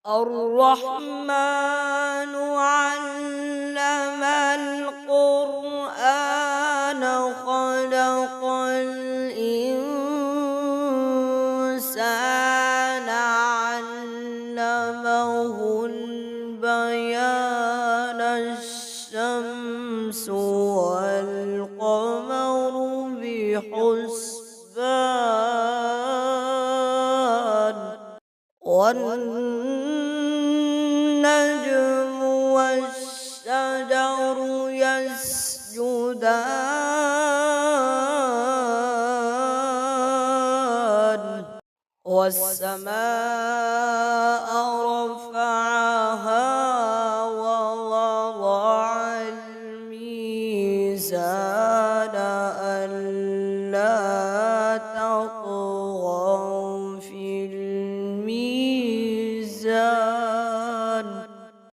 الرحمن علم القرآن خلق الإنسان علمه البيان الشمس والقمر بحسبان والنجم والشجر يسجدان والسماء رفعها ووضع الميزان ألا تطغوا في الميزان